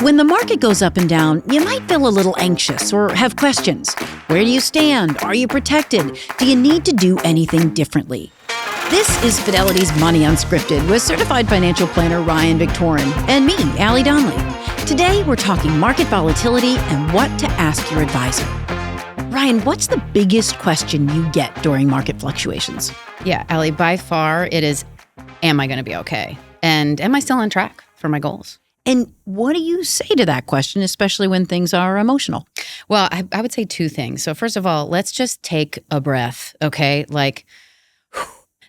When the market goes up and down, you might feel a little anxious or have questions. Where do you stand? Are you protected? Do you need to do anything differently? This is Fidelity's Money Unscripted with certified financial planner Ryan Victorin and me, Allie Donnelly. Today, we're talking market volatility and what to ask your advisor. Ryan, what's the biggest question you get during market fluctuations? Yeah, Allie, by far it is, am I going to be okay? And am I still on track for my goals? And what do you say to that question, especially when things are emotional? Well, I would say two things. So first of all, let's just take a breath, okay?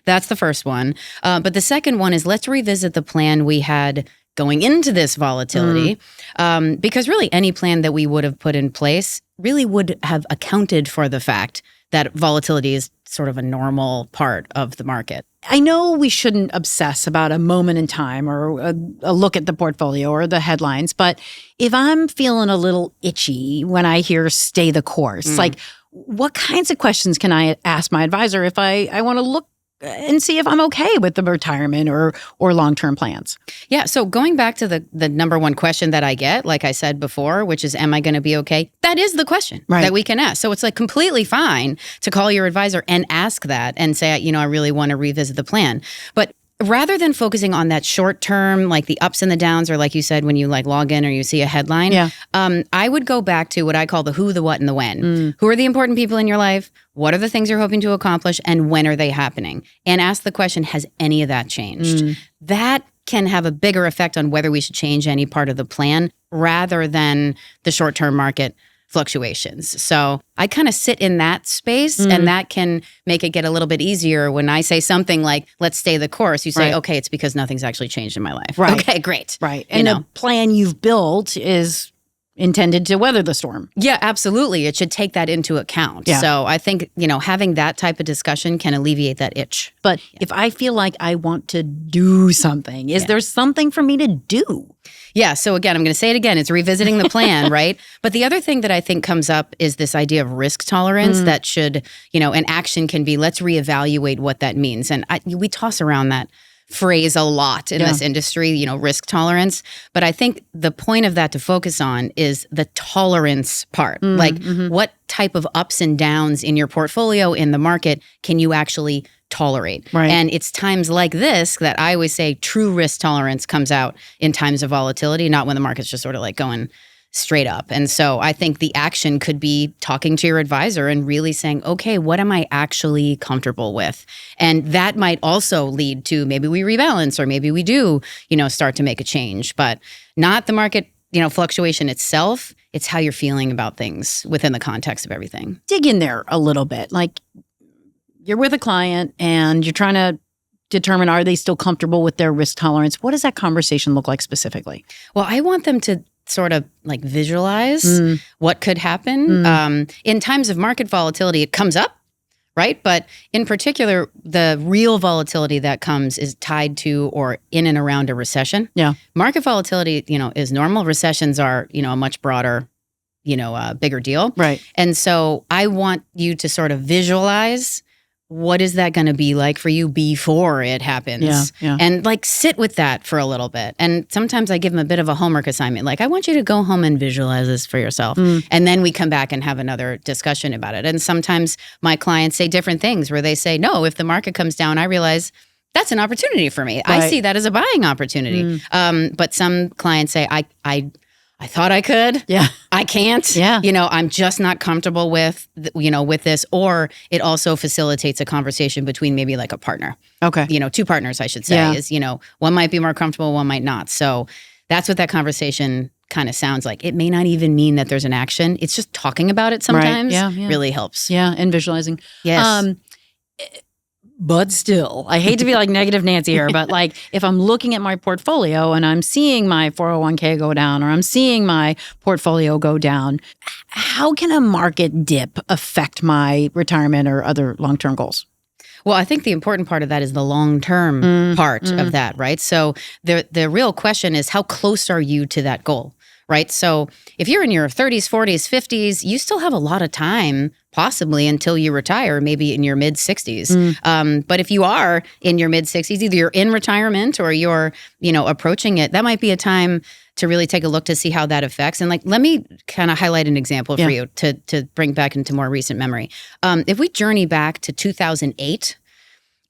That's the first one. But the second one is let's revisit the plan we had going into this volatility. Because really any plan that we would have put in place really would have accounted for the fact that volatility is sort of a normal part of the market. I know we shouldn't obsess about a moment in time or a look at the portfolio or the headlines, but if I'm feeling a little itchy when I hear stay the course, what kinds of questions can I ask my advisor if I want to look and see if I'm okay with the retirement or long-term plans? Yeah. So going back to the number one question that I get, like I said before, which is, am I going to be okay? That is the question that we can ask. So it's completely fine to call your advisor and ask that and say, I really want to revisit the plan. But rather than focusing on that short term, like the ups and the downs, or like you said, when you log in or you see a headline, I would go back to what I call the who, the what, and the when. Who are the important people in your life? What are the things you're hoping to accomplish? And when are they happening? And ask the question, has any of that changed? That can have a bigger effect on whether we should change any part of the plan rather than the short-term market fluctuations. So I kind of sit in that space, and that can make it get a little bit easier when I say something like, let's stay the course. You say, okay, it's because nothing's actually changed in my life. Right. Okay, great. Right. And the plan you've built is intended to weather the storm. Yeah, absolutely. It should take that into account. Yeah. So I think, having that type of discussion can alleviate that itch. But if I feel like I want to do something, is there something for me to do? Yeah. So again, I'm going to say it again. It's revisiting the plan, right? But the other thing that I think comes up is this idea of risk tolerance that should, an action can be, let's reevaluate what that means. And we toss around that phrase a lot in this industry, risk tolerance. But I think the point of that to focus on is the tolerance part. What type of ups and downs in your portfolio, in the market, can you actually tolerate? Right. And it's times like this that I always say true risk tolerance comes out in times of volatility, not when the market's just sort of going straight up. And so I think the action could be talking to your advisor and really saying, okay, what am I actually comfortable with? And that might also lead to maybe we rebalance or maybe we do, start to make a change, but not the market, fluctuation itself. It's how you're feeling about things within the context of everything. Dig in there a little bit. You're with a client and you're trying to determine, are they still comfortable with their risk tolerance? What does that conversation look like specifically? Well, I want them to sort of visualize what could happen. In times of market volatility, it comes up, right? But in particular, the real volatility that comes is tied to or in and around a recession. Yeah. Market volatility, is normal. Recessions are, a much broader, bigger deal. Right. And so I want you to sort of visualize what is that going to be like for you before it happens? Yeah. And sit with that for a little bit. And sometimes I give them a bit of a homework assignment. I want you to go home and visualize this for yourself. And then we come back and have another discussion about it. And sometimes my clients say different things where they say, no, if the market comes down, I realize that's an opportunity for me. Right. I see that as a buying opportunity. But some clients say, I thought I could. Yeah. I can't. Yeah. I'm just not comfortable with, with this. Or it also facilitates a conversation between maybe a partner. Okay. Two partners, I should say, is, one might be more comfortable, one might not. So that's what that conversation kind of sounds like. It may not even mean that there's an action. It's just talking about it sometimes really helps. Yeah. And visualizing. Yes. But still, I hate to be negative Nancy here, but if I'm looking at my portfolio and I'm seeing my 401k go down or I'm seeing my portfolio go down, how can a market dip affect my retirement or other long-term goals? Well, I think the important part of that is the long-term part of that, right? So the real question is, how close are you to that goal? Right. So if you're in your 30s, 40s, 50s, you still have a lot of time, possibly until you retire, maybe in your mid 60s. But if you are in your mid 60s, either you're in retirement or you're, approaching it, that might be a time to really take a look to see how that affects. And like, let me kind of highlight an example for you to bring back into more recent memory. If we journey back to 2008,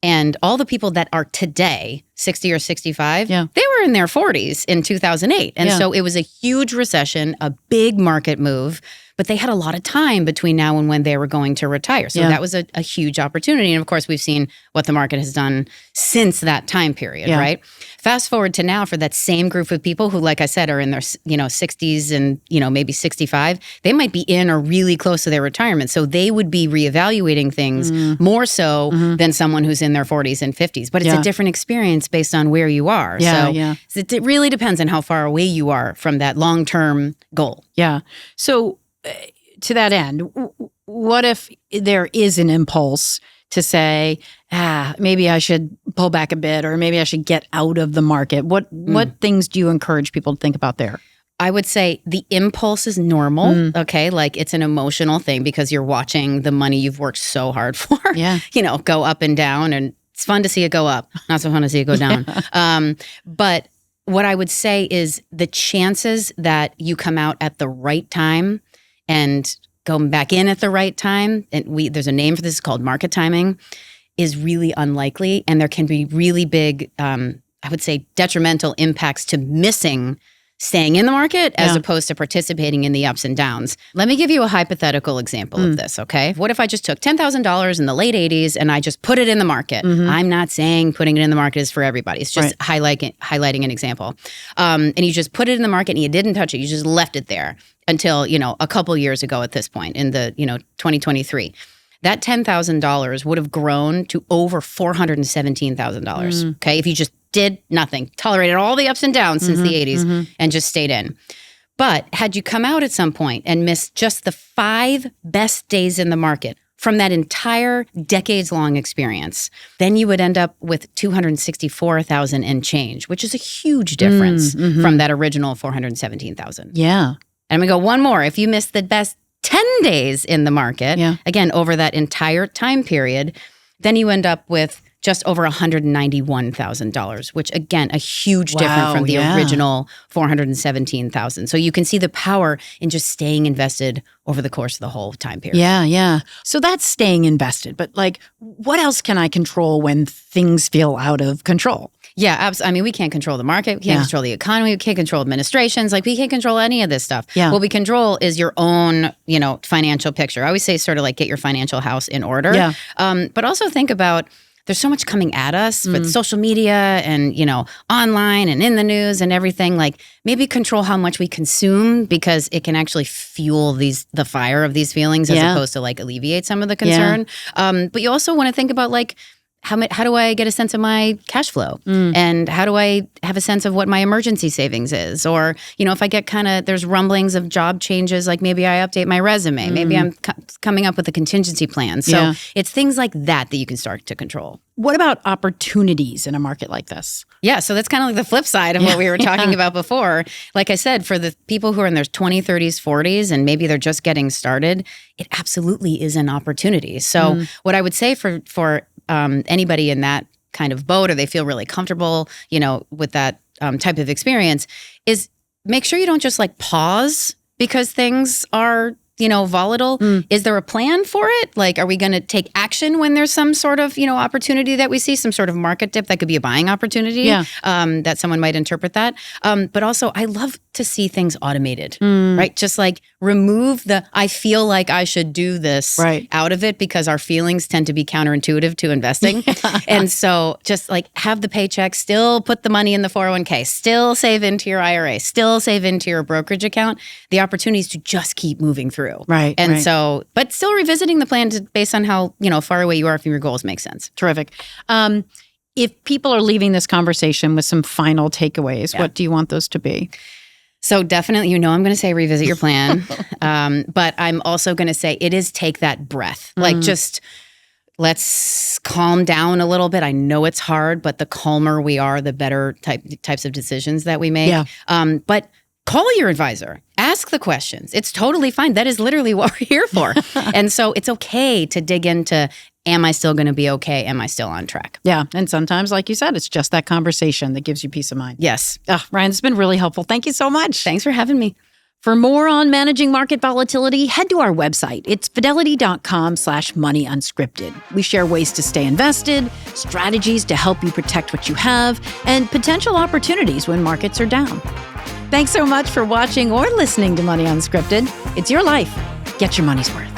and all the people that are today 60 or 65, they were in their 40s in 2008. And so it was a huge recession, a big market move, but they had a lot of time between now and when they were going to retire. So that was a huge opportunity. And of course, we've seen what the market has done since that time period, right? Fast forward to now for that same group of people who, like I said, are in their 60s and maybe 65, they might be in or really close to their retirement. So they would be reevaluating things more so than someone who's in their 40s and 50s. But it's a different experience based on where you are. So it really depends on how far away you are from that long-term goal. Yeah. So to that end, what if there is an impulse to say, maybe I should pull back a bit, or maybe I should get out of the market? What things do you encourage people to think about there? I would say the impulse is normal, okay? Like it's an emotional thing because you're watching the money you've worked so hard for, go up and down, and it's fun to see it go up, not so fun to see it go down. But what I would say is the chances that you come out at the right time and going back in at the right time, and there's a name for this, it's called market timing, is really unlikely. And there can be really big, I would say, detrimental impacts to staying in the market as opposed to participating in the ups and downs. Let me give you a hypothetical example of this, okay? What if I just took $10,000 in the late 80s and I just put it in the market? I'm not saying putting it in the market is for everybody. It's just highlighting an example. And you just put it in the market and you didn't touch it. You just left it there until, a couple years ago at this point in the, 2023. That $10,000 would have grown to over $417,000, okay? If you just did nothing, tolerated all the ups and downs since the 80s and just stayed in. But had you come out at some point and missed just the 5 best days in the market from that entire decades-long experience, then you would end up with $264,000 and change, which is a huge difference from that original $417,000. Yeah. And I'm going to go one more. If you missed the best 10 days in the market, again, over that entire time period, then you end up with just over $191,000, which again, a huge difference from the original $417,000. So you can see the power in just staying invested over the course of the whole time period. Yeah. So that's staying invested. But like, what else can I control when things feel out of control? Yeah, absolutely. I mean, we can't control the market. We can't control the economy. We can't control administrations. Like, we can't control any of this stuff. Yeah. What we control is your own, financial picture. I always say sort of like get your financial house in order. Yeah. But also think about, there's so much coming at us with social media and, online and in the news and everything. Like, maybe control how much we consume, because it can actually fuel the fire of these feelings as opposed to like alleviate some of the concern. But you also want to think about like, how do I get a sense of my cash flow? And how do I have a sense of what my emergency savings is? Or, if I get there's rumblings of job changes, like maybe I update my resume. Maybe I'm coming up with a contingency plan. So it's things like that you can start to control. What about opportunities in a market like this? Yeah, so that's kind of like the flip side of what we were talking about before. Like I said, for the people who are in their 20s, 30s, 40s, and maybe they're just getting started, it absolutely is an opportunity. So what I would say for anybody in that kind of boat, or they feel really comfortable, with that type of experience, is make sure you don't just like pause because things are, volatile. Is there a plan for it? Like, are we going to take action when there's some sort of, opportunity that we see, some sort of market dip that could be a buying opportunity, that someone might interpret that. But also, I love to see things automated, right? Just like remove the, I feel like I should do this out of it, because our feelings tend to be counterintuitive to investing. And so just like have the paycheck, still put the money in the 401k, still save into your IRA, still save into your brokerage account. The opportunities to just keep moving through. Right. And so, but still revisiting the plan based on how, far away you are from your goals makes sense. Terrific. If people are leaving this conversation with some final takeaways, what do you want those to be? So definitely, I'm going to say revisit your plan. But I'm also going to say it is take that breath. Like, just let's calm down a little bit. I know it's hard, but the calmer we are, the better types of decisions that we make. Yeah. But call your advisor. Ask the questions. It's totally fine. That is literally what we're here for. And so it's okay to dig into am I still going to be okay? Am I still on track? Yeah. And sometimes, like you said, it's just that conversation that gives you peace of mind. Yes. Ryan, it's been really helpful. Thank you so much. Thanks for having me. For more on managing market volatility, head to our website. It's fidelity.com/moneyunscripted. We share ways to stay invested, strategies to help you protect what you have, and potential opportunities when markets are down. Thanks so much for watching or listening to Money Unscripted. It's your life. Get your money's worth.